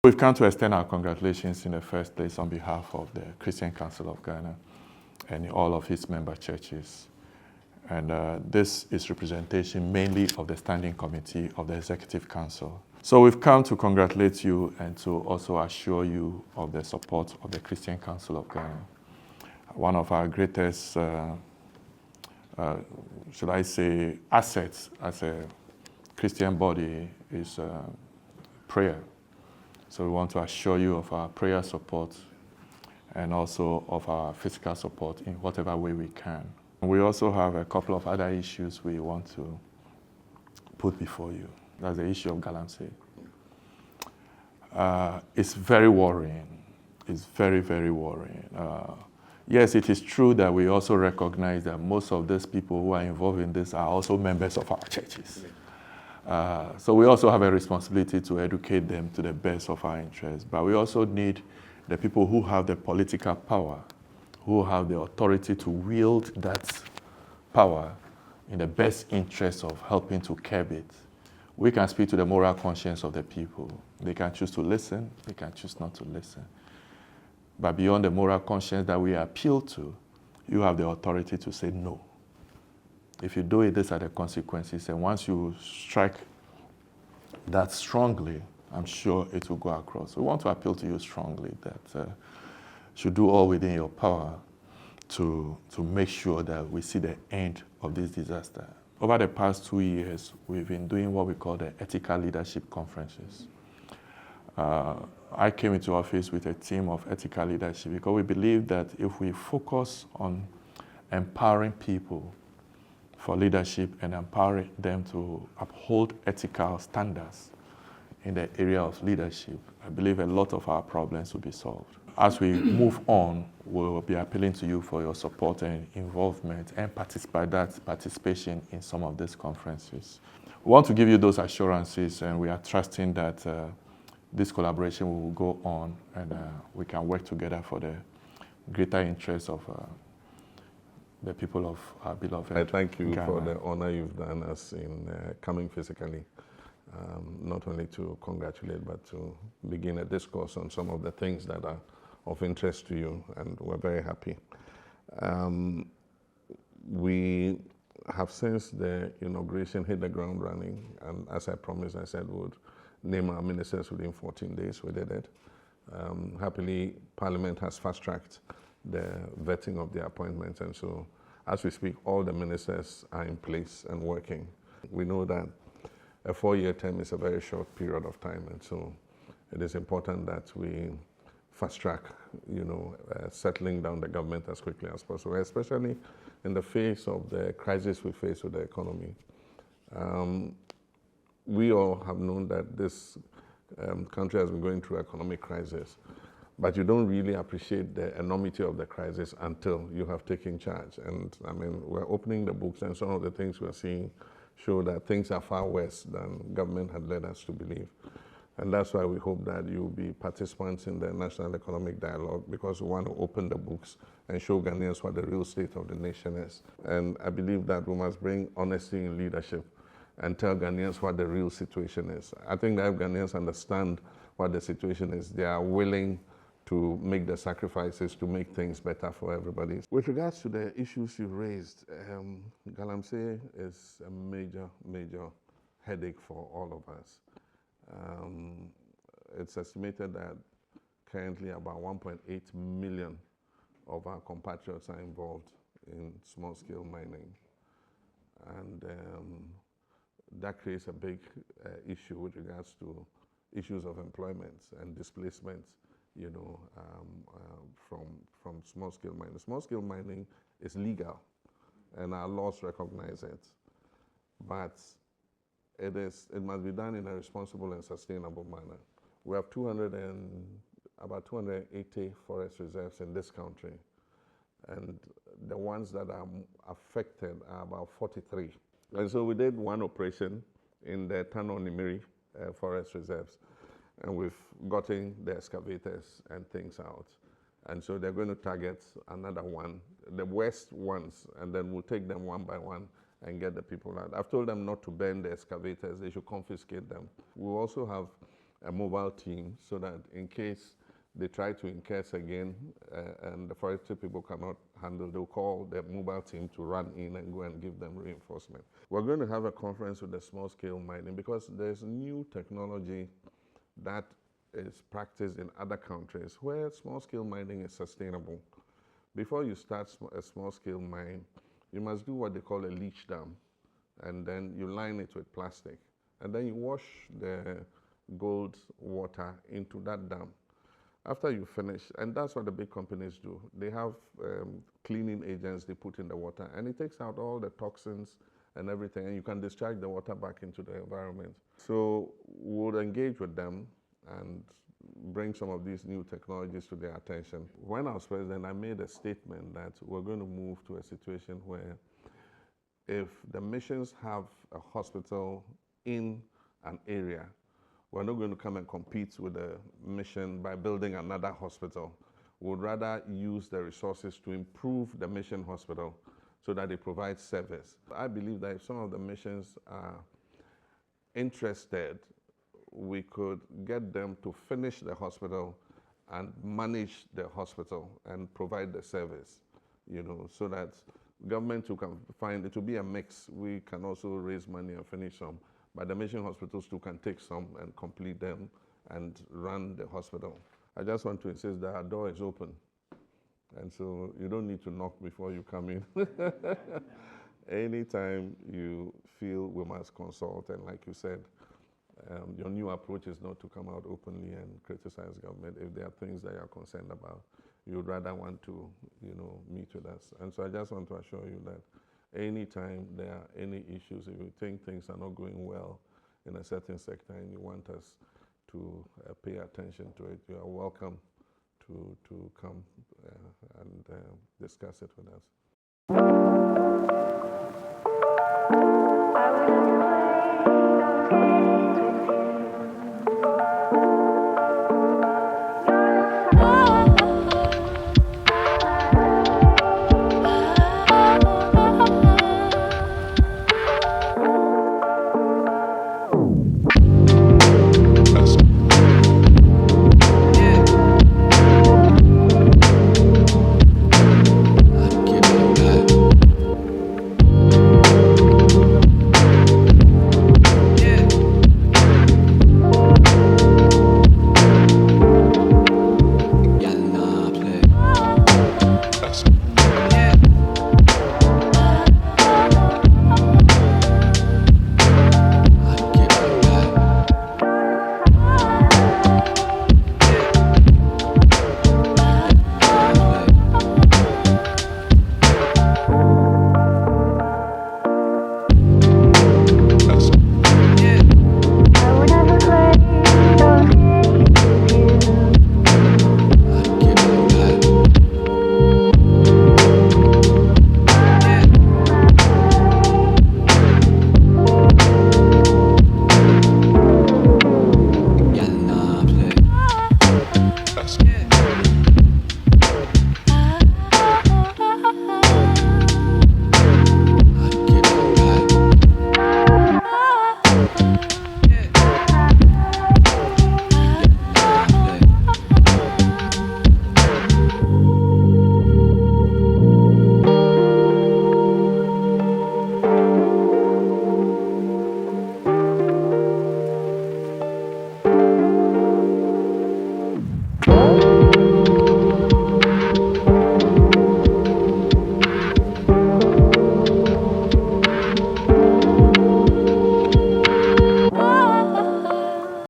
We've come to extend our congratulations in the first place on behalf of the Christian Council of Ghana and all of its member churches. And this is representation mainly of the Standing Committee of the Executive Council. So we've come to congratulate you and to also assure you of the support of the Christian Council of Ghana. One of our greatest, should I say, assets as a Christian body is prayer. So we want to assure you of our prayer support and also of our physical support in whatever way we can. We also have a couple of other issues we want to put before you. That's the issue of Galamsey. It's very worrying. It's very, very worrying. Yes, it is true that we also recognize that most of these people who are involved in this are also members of our churches. So we also have a responsibility to educate them to the best of our interests. But we also need the people who have the political power, who have the authority to wield that power in the best interest of helping to curb it. We can speak to the moral conscience of the people. They can choose to listen, they can choose not to listen. But beyond the moral conscience that we appeal to, you have the authority to say no. If you do it, these are the consequences. And once you strike that strongly, I'm sure it will go across. We want to appeal to you strongly that you should do all within your power to make sure that we see the end of this disaster. Over the past 2 years, we've been doing what we call the ethical leadership conferences. I came into office with a team of ethical leadership because we believe that if we focus on empowering people for leadership and empowering them to uphold ethical standards in the area of leadership, I believe a lot of our problems will be solved. As we move on, we will be appealing to you for your support and involvement and participation in some of these conferences. We want to give you those assurances, and we are trusting that this collaboration will go on and we can work together for the greater interests of the people of our beloved I thank you Ghana. for the honor you've done us in coming physically, not only to congratulate, but to begin a discourse on some of the things that are of interest to you, and we're very happy. We have, since the inauguration, hit the ground running, and as I promised, I said we would name our ministers within 14 days. We did it. Happily, Parliament has fast-tracked the vetting of the appointments, and so as we speak, all the ministers are in place and working. We know that a 4-year term is a very short period of time, and so it is important that we fast-track, settling down the government as quickly as possible, especially in the face of the crisis we face with the economy. We all have known that this country has been going through economic crisis, but you don't really appreciate the enormity of the crisis until you have taken charge. And I mean, we're opening the books, and some of the things we're seeing show that things are far worse than government had led us to believe. And that's why we hope that you'll be participants in the National Economic Dialogue, because we want to open the books and show Ghanaians what the real state of the nation is. And I believe that we must bring honesty in leadership and tell Ghanaians what the real situation is. I think that if Ghanaians understand what the situation is, they are willing to make the sacrifices to make things better for everybody. With regards to the issues you raised, Galamsey is a major, major headache for all of us. It's estimated that currently about 1.8 million of our compatriots are involved in small-scale mining. And that creates a big issue with regards to issues of employment and displacement, from small-scale mining. Small-scale mining is legal, and our laws recognize it. But it must be done in a responsible and sustainable manner. We have about 280 forest reserves in this country, and the ones that are affected are about 43. And so we did one operation in the Tano Nimiri forest reserves, and we've gotten the excavators and things out. And so they're going to target another one, the worst ones, and then we'll take them one by one and get the people out. I've told them not to burn the excavators, they should confiscate them. We'll also have a mobile team so that in case they try to incurse again and the forestry people cannot handle, they'll call the mobile team to run in and go and give them reinforcement. We're going to have a conference with the small-scale mining because there's new technology that is practiced in other countries where small-scale mining is sustainable. Before you start a small-scale mine, you must do what they call a leach dam, and then you line it with plastic, and then you wash the gold water into that dam. After you finish, and that's what the big companies do, they have cleaning agents they put in the water, and it takes out all the toxins and everything, and you can discharge the water back into the environment. So we'll engage with them and bring some of these new technologies to their attention. When I was president, I made a statement that we're going to move to a situation where if the missions have a hospital in an area, we're not going to come and compete with the mission by building another hospital. We'd rather use the resources to improve the mission hospital so that they provide service. I believe that if some of the missions are interested, we could get them to finish the hospital and manage the hospital and provide the service, so that government too can find it to be a mix. We can also raise money and finish some, but the mission hospitals too can take some and complete them and run the hospital. I just want to insist that our door is open, and so you don't need to knock before you come in. Anytime you feel we must consult, and like you said, your new approach is not to come out openly and criticize government. If there are things that you're concerned about, you'd rather want to, meet with us. And so I just want to assure you that anytime there are any issues, if you think things are not going well in a certain sector and you want us to pay attention to it, you are welcome to come and discuss it with us.